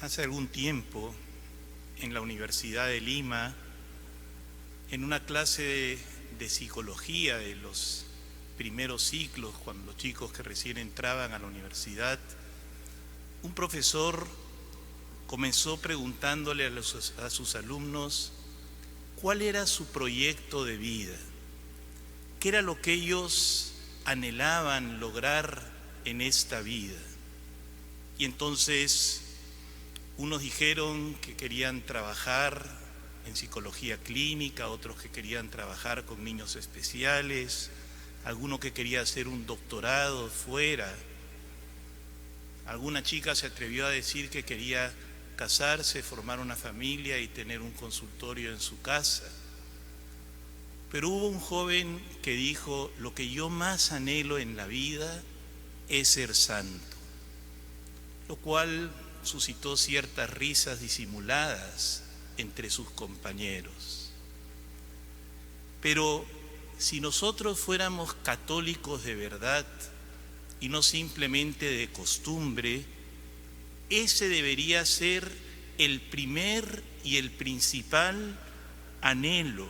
Hace algún tiempo, en la Universidad de Lima, en una clase de psicología de los primeros ciclos, cuando los chicos que recién entraban a la universidad, un profesor comenzó preguntándole a sus alumnos cuál era su proyecto de vida, qué era lo que ellos anhelaban lograr en esta vida. Y entonces unos dijeron que querían trabajar en psicología clínica, otros que querían trabajar con niños especiales, alguno que quería hacer un doctorado fuera. Alguna chica se atrevió a decir que quería casarse, formar una familia y tener un consultorio en su casa. Pero hubo un joven que dijo: lo que yo más anhelo en la vida es ser santo, lo cual suscitó ciertas risas disimuladas entre sus compañeros. Pero si nosotros fuéramos católicos de verdad y no simplemente de costumbre, ese debería ser el primer y el principal anhelo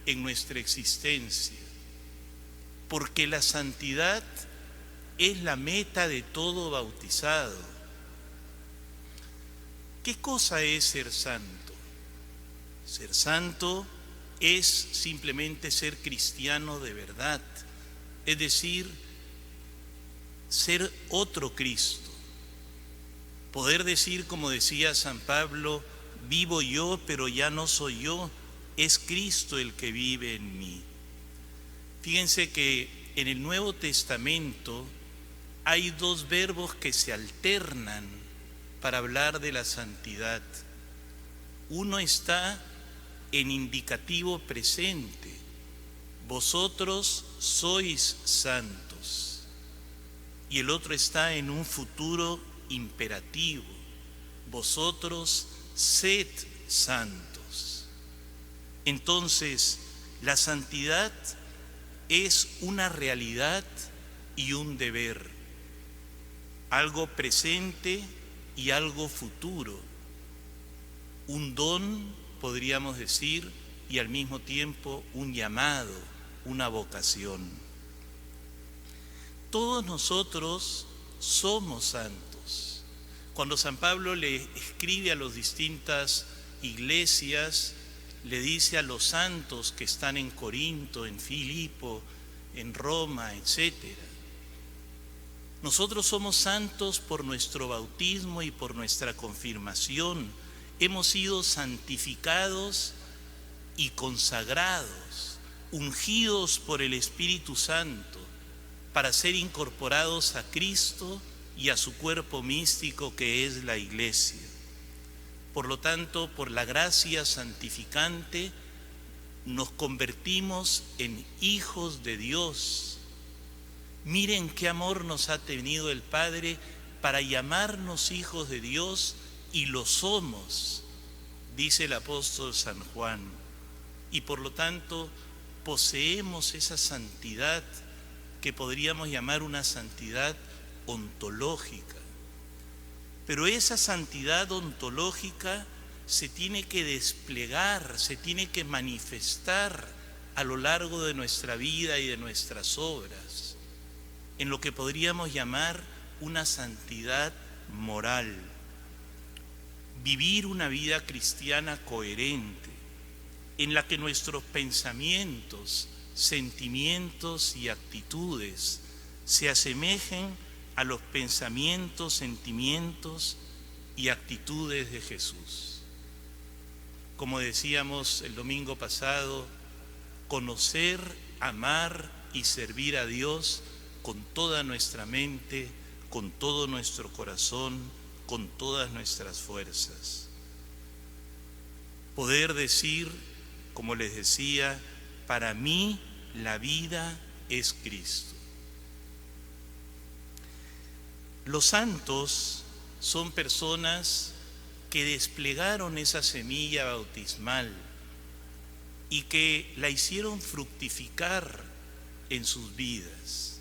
en nuestra existencia, porque la santidad es la meta de todo bautizado. ¿Qué cosa es ser santo? Ser santo es simplemente ser cristiano de verdad, es decir, ser otro Cristo. Poder decir, como decía San Pablo: vivo yo, pero ya no soy yo, es Cristo el que vive en mí. Fíjense que en el Nuevo Testamento hay dos verbos que se alternan para hablar de la santidad. Uno está en indicativo presente: vosotros sois santos. Y el otro está en un futuro imperativo: vosotros sed santos. Entonces, la santidad es una realidad y un deber, algo presente y algo futuro, un don, podríamos decir, y al mismo tiempo un llamado, una vocación. Todos nosotros somos santos. Cuando San Pablo le escribe a las distintas iglesias, le dice a los santos que están en Corinto, en Filipo, en Roma, etc. Nosotros somos santos por nuestro bautismo y por nuestra confirmación. Hemos sido santificados y consagrados, ungidos por el Espíritu Santo, para ser incorporados a Cristo y a su cuerpo místico que es la Iglesia. Por lo tanto, por la gracia santificante, nos convertimos en hijos de Dios. Miren qué amor nos ha tenido el Padre para llamarnos hijos de Dios, y lo somos, dice el apóstol San Juan. Y por lo tanto, poseemos esa santidad que podríamos llamar una santidad ontológica. Pero esa santidad ontológica se tiene que desplegar, se tiene que manifestar a lo largo de nuestra vida y de nuestras obras, en lo que podríamos llamar una santidad moral. Vivir una vida cristiana coherente, en la que nuestros pensamientos, sentimientos y actitudes se asemejen a los pensamientos, sentimientos y actitudes de Jesús. Como decíamos el domingo pasado, conocer, amar y servir a Dios con toda nuestra mente, con todo nuestro corazón, con todas nuestras fuerzas. Poder decir, como les decía: para mí la vida es Cristo. Los santos son personas que desplegaron esa semilla bautismal y que la hicieron fructificar en sus vidas.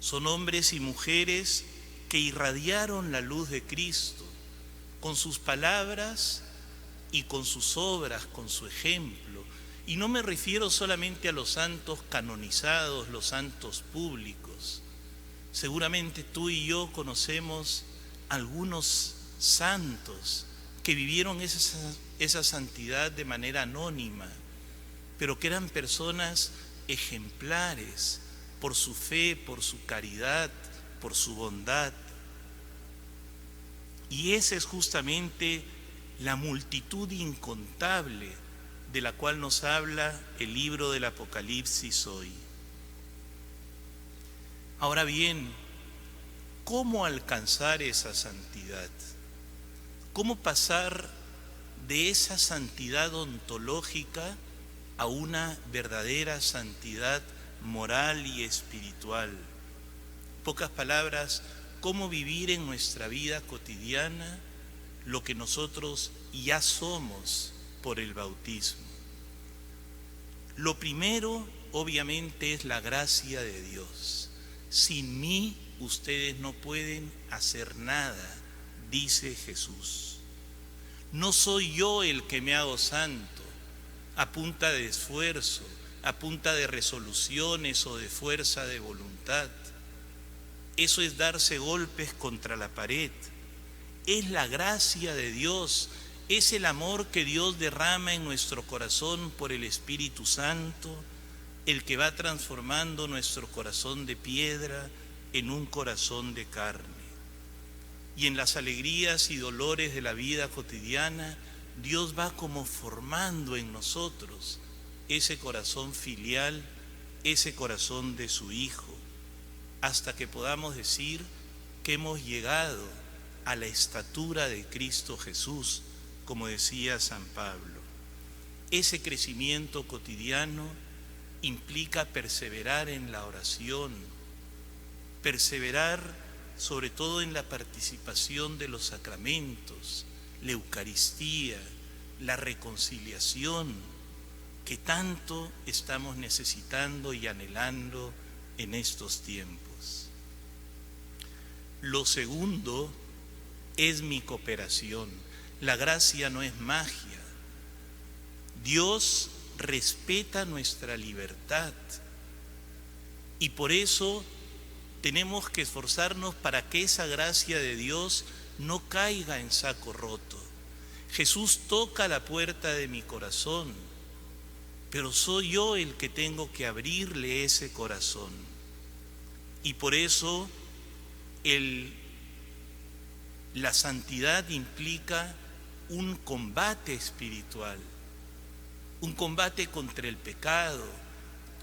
Son hombres y mujeres que irradiaron la luz de Cristo, con sus palabras y con sus obras, con su ejemplo. Y no me refiero solamente a los santos canonizados, los santos públicos. Seguramente tú y yo conocemos algunos santos que vivieron esa santidad de manera anónima, pero que eran personas ejemplares por su fe, por su caridad, por su bondad. Y esa es justamente la multitud incontable de la cual nos habla el libro del Apocalipsis hoy. Ahora bien, ¿cómo alcanzar esa santidad? ¿Cómo pasar de esa santidad ontológica a una verdadera santidad moral y espiritual? En pocas palabras, ¿cómo vivir en nuestra vida cotidiana lo que nosotros ya somos por el bautismo? Lo primero, obviamente, es la gracia de Dios. Sin mí ustedes no pueden hacer nada, dice Jesús. No soy yo el que me hago santo a punta de esfuerzo, a punta de resoluciones o de fuerza de voluntad. Eso es darse golpes contra la pared. Es la gracia de Dios, es el amor que Dios derrama en nuestro corazón por el Espíritu Santo, el que va transformando nuestro corazón de piedra en un corazón de carne. Y en las alegrías y dolores de la vida cotidiana, Dios va como formando en nosotros ese corazón filial, ese corazón de su Hijo, hasta que podamos decir que hemos llegado a la estatura de Cristo Jesús, como decía San Pablo. Ese crecimiento cotidiano implica perseverar en la oración, perseverar sobre todo en la participación de los sacramentos, la Eucaristía, la reconciliación, que tanto estamos necesitando y anhelando en estos tiempos. Lo segundo es mi cooperación. La gracia no es magia. Dios respeta nuestra libertad y por eso tenemos que esforzarnos para que esa gracia de Dios no caiga en saco roto. Jesús toca la puerta de mi corazón, pero soy yo el que tengo que abrirle ese corazón. Y por eso la santidad implica un combate espiritual, un combate contra el pecado,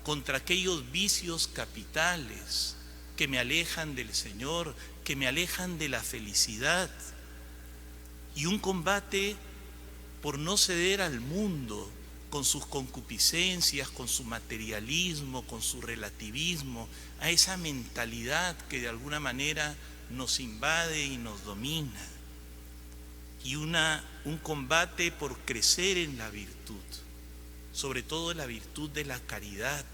contra aquellos vicios capitales que me alejan del Señor, que me alejan de la felicidad, y un combate por no ceder al mundo con sus concupiscencias, con su materialismo, con su relativismo, a esa mentalidad que de alguna manera nos invade y nos domina, y un combate por crecer en la virtud, sobre todo la virtud de la caridad,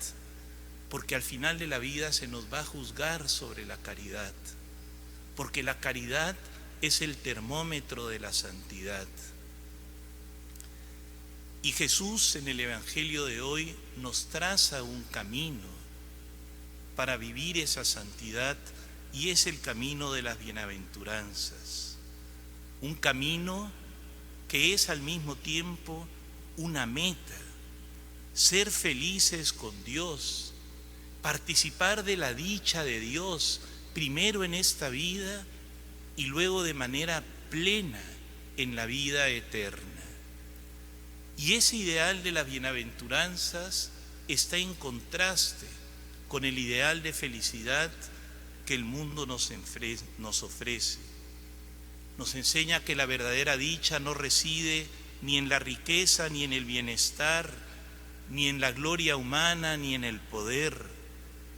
porque al final de la vida se nos va a juzgar sobre la caridad, porque la caridad es el termómetro de la santidad. Y Jesús en el Evangelio de hoy nos traza un camino para vivir esa santidad, y es el camino de las bienaventuranzas, un camino que es al mismo tiempo una meta: ser felices con Dios, participar de la dicha de Dios, primero en esta vida y luego de manera plena en la vida eterna. Y ese ideal de las bienaventuranzas está en contraste con el ideal de felicidad que el mundo nos ofrece. Nos enseña que la verdadera dicha no reside ni en la riqueza, ni en el bienestar, ni en la gloria humana, ni en el poder,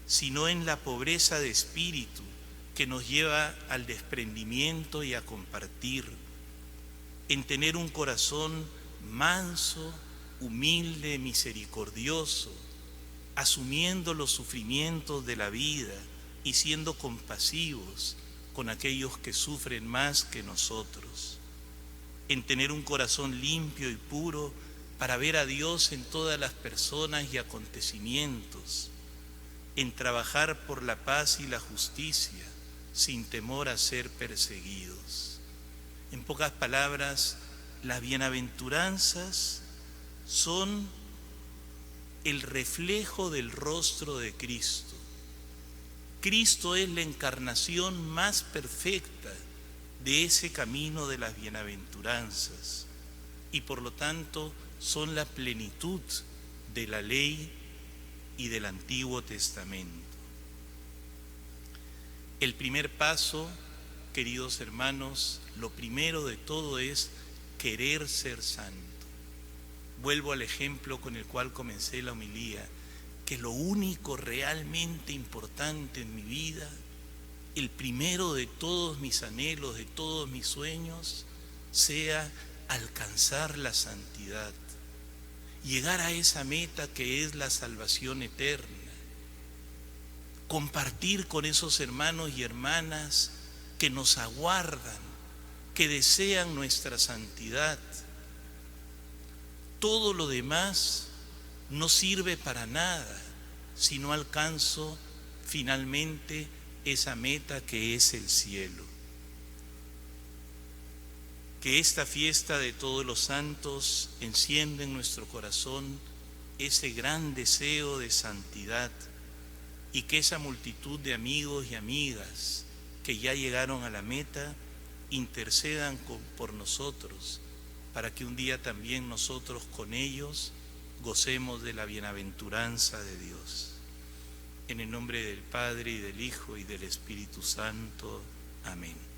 sino en la pobreza de espíritu que nos lleva al desprendimiento y a compartir, en tener un corazón manso, humilde, misericordioso, asumiendo los sufrimientos de la vida y siendo compasivos con aquellos que sufren más que nosotros. en tener un corazón limpio y puro para ver a Dios en todas las personas y acontecimientos, en trabajar por la paz y la justicia sin temor a ser perseguidos. En pocas palabras, las bienaventuranzas son el reflejo del rostro de Cristo. Cristo es la encarnación más perfecta de ese camino de las bienaventuranzas y por lo tanto son la plenitud de la ley y del Antiguo Testamento. El primer paso, queridos hermanos, lo primero de todo es querer ser santo. Vuelvo al ejemplo con el cual comencé la homilía, que lo único realmente importante en mi vida, el primero de todos mis anhelos, de todos mis sueños, sea alcanzar la santidad, llegar a esa meta que es la salvación eterna, compartir con esos hermanos y hermanas que nos aguardan, que desean nuestra santidad. Todo lo demás no sirve para nada si no alcanzo finalmente esa meta que es el cielo. Que esta fiesta de todos los santos encienda en nuestro corazón ese gran deseo de santidad y que esa multitud de amigos y amigas que ya llegaron a la meta intercedan por nosotros para que un día también nosotros con ellos gocemos de la bienaventuranza de Dios. En el nombre del Padre y del Hijo y del Espíritu Santo. Amén.